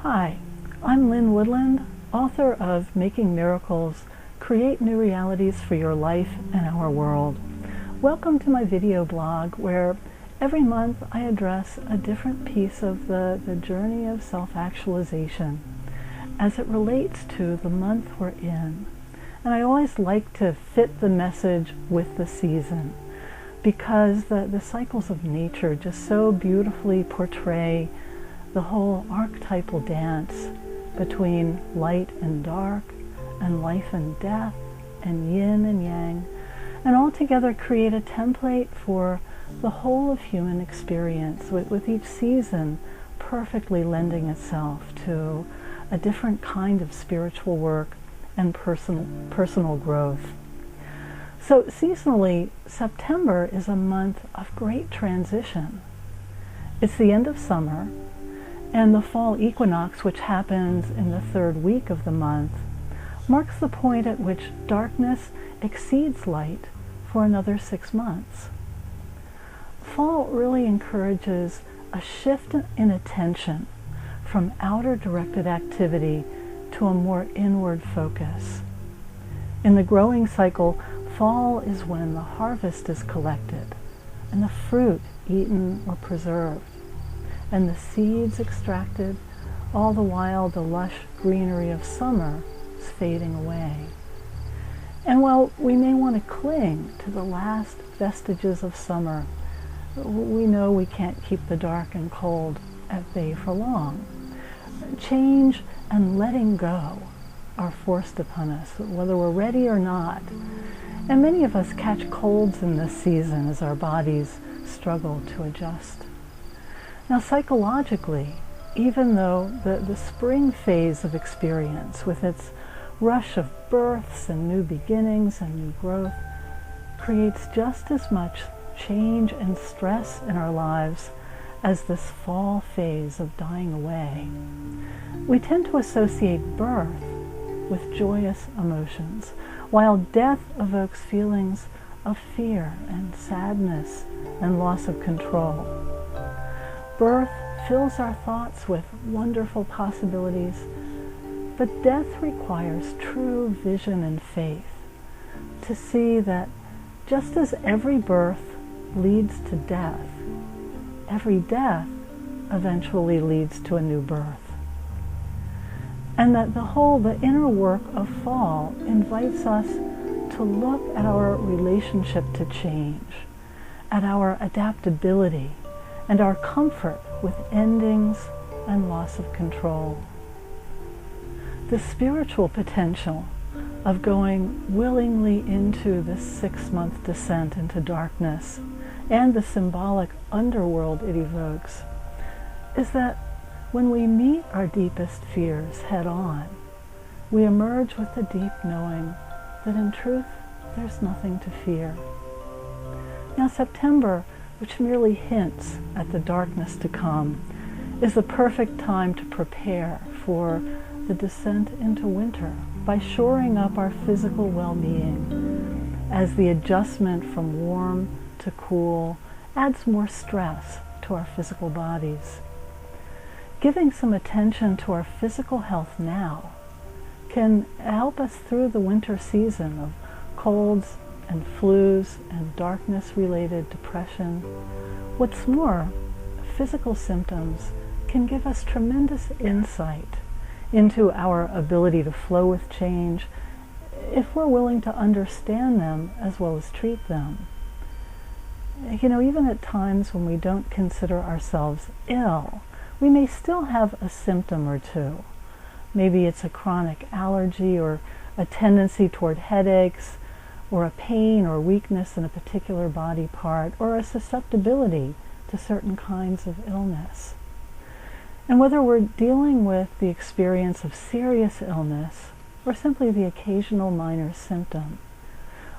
Hi, I'm Lynn Woodland, author of Making Miracles, Create New Realities for Your Life and Our World. Welcome to my video blog where every month I address a different piece of the journey of self-actualization as it relates to the month we're in. And I always like to fit the message with the season because the cycles of nature just so beautifully portray the whole archetypal dance between light and dark, and life and death, and yin and yang, and all together create a template for the whole of human experience, with each season perfectly lending itself to a different kind of spiritual work and personal growth. So seasonally, September is a month of great transition. It's the end of summer, and the fall equinox, which happens in the third week of the month, marks the point at which darkness exceeds light for another 6 months. Fall really encourages a shift in attention from outer directed activity to a more inward focus. In the growing cycle, fall is when the harvest is collected and the fruit eaten or preserved, and the seeds extracted, all the while the lush greenery of summer is fading away. And while we may want to cling to the last vestiges of summer, we know we can't keep the dark and cold at bay for long. Change and letting go are forced upon us, whether we're ready or not. And many of us catch colds in this season as our bodies struggle to adjust. Now, psychologically, even though the spring phase of experience, with its rush of births and new beginnings and new growth, creates just as much change and stress in our lives as this fall phase of dying away, we tend to associate birth with joyous emotions, while death evokes feelings of fear and sadness and loss of control. Birth fills our thoughts with wonderful possibilities, but death requires true vision and faith to see that just as every birth leads to death, every death eventually leads to a new birth. And that the inner work of fall invites us to look at our relationship to change, at our adaptability, and our comfort with endings and loss of control. The spiritual potential of going willingly into this 6-month descent into darkness, and the symbolic underworld it evokes, is that when we meet our deepest fears head on, we emerge with the deep knowing that in truth there's nothing to fear. Now, September, which merely hints at the darkness to come, is the perfect time to prepare for the descent into winter by shoring up our physical well-being, as the adjustment from warm to cool adds more stress to our physical bodies. Giving some attention to our physical health now can help us through the winter season of colds and flus and darkness-related depression. What's more, physical symptoms can give us tremendous insight into our ability to flow with change if we're willing to understand them as well as treat them. You know, even at times when we don't consider ourselves ill, we may still have a symptom or two. Maybe it's a chronic allergy, or a tendency toward headaches, or a pain or weakness in a particular body part, or a susceptibility to certain kinds of illness. And whether we're dealing with the experience of serious illness or simply the occasional minor symptom,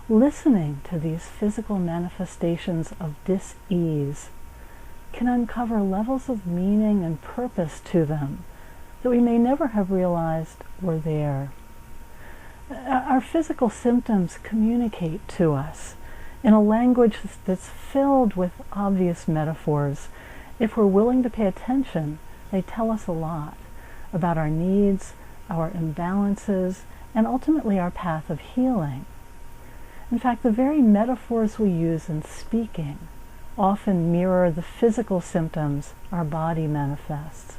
listening to these physical manifestations of dis-ease can uncover levels of meaning and purpose to them that we may never have realized were there. Our physical symptoms communicate to us in a language that's filled with obvious metaphors. If we're willing to pay attention, they tell us a lot about our needs, our imbalances, and ultimately our path of healing. In fact, the very metaphors we use in speaking often mirror the physical symptoms our body manifests.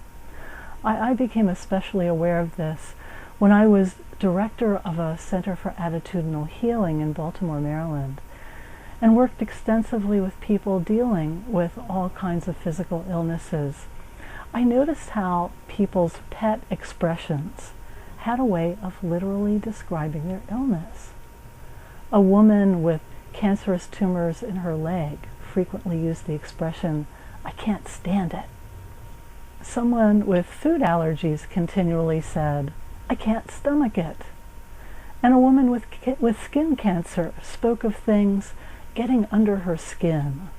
I became especially aware of this when I was director of a Center for Attitudinal Healing in Baltimore, Maryland, and worked extensively with people dealing with all kinds of physical illnesses. I noticed how people's pet expressions had a way of literally describing their illness. A woman with cancerous tumors in her leg frequently used the expression, "I can't stand it." Someone with food allergies continually said, "I can't stomach it." And a woman with skin cancer spoke of things getting under her skin.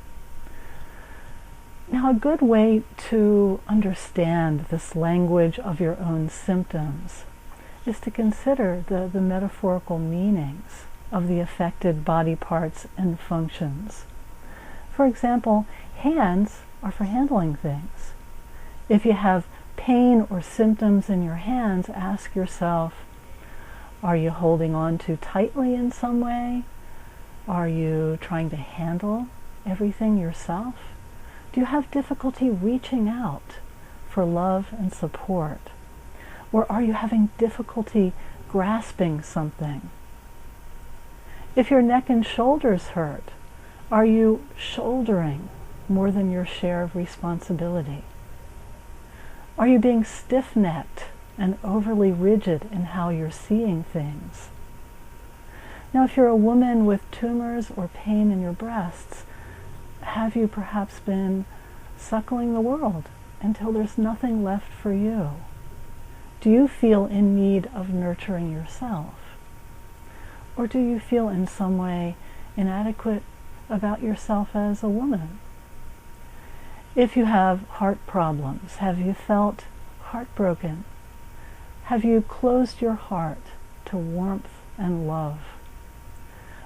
Now, a good way to understand this language of your own symptoms is to consider the metaphorical meanings of the affected body parts and functions. For example, hands are for handling things. If you have pain or symptoms in your hands, ask yourself, are you holding on too tightly in some way? Are you trying to handle everything yourself? Do you have difficulty reaching out for love and support? Or are you having difficulty grasping something? If your neck and shoulders hurt, are you shouldering more than your share of responsibility? Are you being stiff-necked and overly rigid in how you're seeing things? Now, if you're a woman with tumors or pain in your breasts, have you perhaps been suckling the world until there's nothing left for you? Do you feel in need of nurturing yourself? Or do you feel in some way inadequate about yourself as a woman? If you have heart problems, have you felt heartbroken? Have you closed your heart to warmth and love?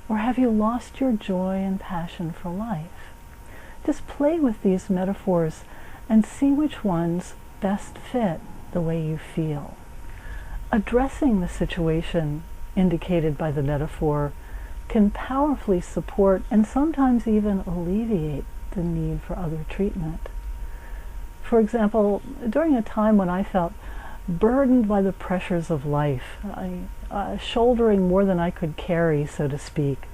Or have you lost your joy and passion for life? Just play with these metaphors and see which ones best fit the way you feel. Addressing the situation indicated by the metaphor can powerfully support and sometimes even alleviate the need for other treatment. For example, during a time when I felt burdened by the pressures of life, shouldering more than I could carry, so to speak,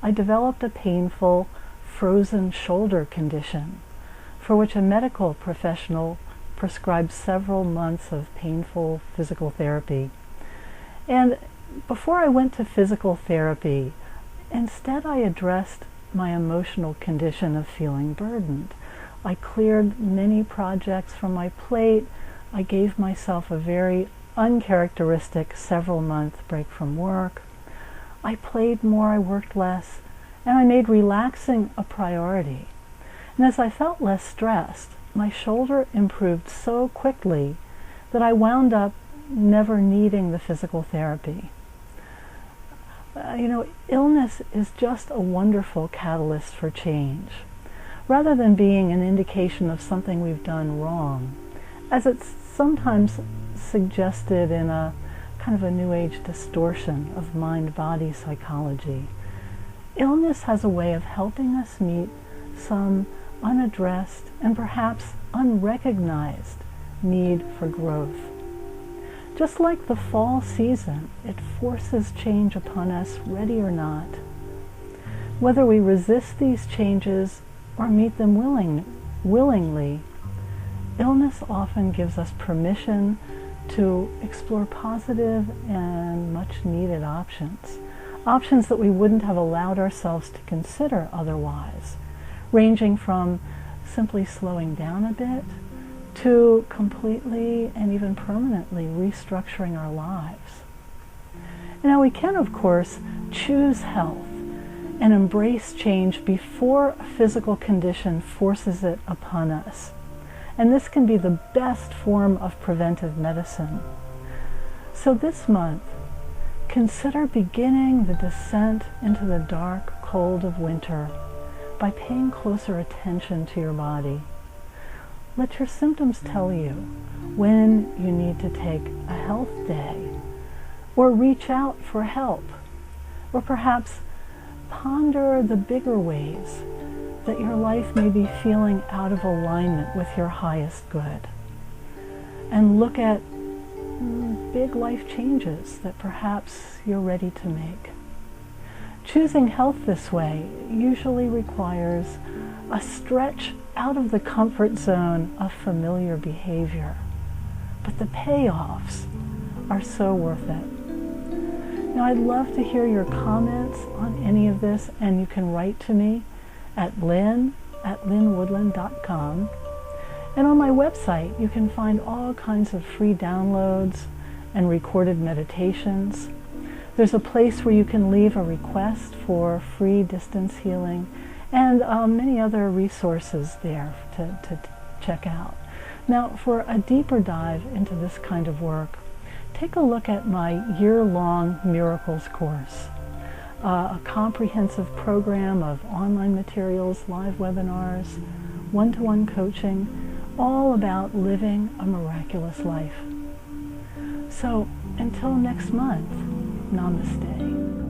I developed a painful frozen shoulder condition for which a medical professional prescribed several months of painful physical therapy. And before I went to physical therapy, instead I addressed my emotional condition of feeling burdened. I cleared many projects from my plate. I gave myself a very uncharacteristic several-month break from work. I played more, I worked less, and I made relaxing a priority. And as I felt less stressed, my shoulder improved so quickly that I wound up never needing the physical therapy. Illness is just a wonderful catalyst for change, rather than being an indication of something we've done wrong, as it's sometimes suggested in a kind of a New Age distortion of mind-body psychology. Illness has a way of helping us meet some unaddressed and perhaps unrecognized need for growth. Just like the fall season, it forces change upon us, ready or not. Whether we resist these changes or meet them willingly, illness often gives us permission to explore positive and much needed options that we wouldn't have allowed ourselves to consider otherwise, ranging from simply slowing down a bit to completely and even permanently restructuring our lives. Now, we can, of course, choose health and embrace change before a physical condition forces it upon us. And this can be the best form of preventive medicine. So this month, consider beginning the descent into the dark cold of winter by paying closer attention to your body. Let your symptoms tell you when you need to take a health day, or reach out for help, or perhaps ponder the bigger ways that your life may be feeling out of alignment with your highest good. And look at big life changes that perhaps you're ready to make. Choosing health this way usually requires a stretch out of the comfort zone of familiar behavior, but the payoffs are so worth it. Now, I'd love to hear your comments on any of this, and you can write to me at lynn@lynnwoodland.com. And on my website, you can find all kinds of free downloads and recorded meditations. There's a place where you can leave a request for free distance healing, and many other resources there to check out. Now, for a deeper dive into this kind of work, take a look at my year-long Miracles course, a comprehensive program of online materials, live webinars, one-to-one coaching, all about living a miraculous life. So, until next month, namaste.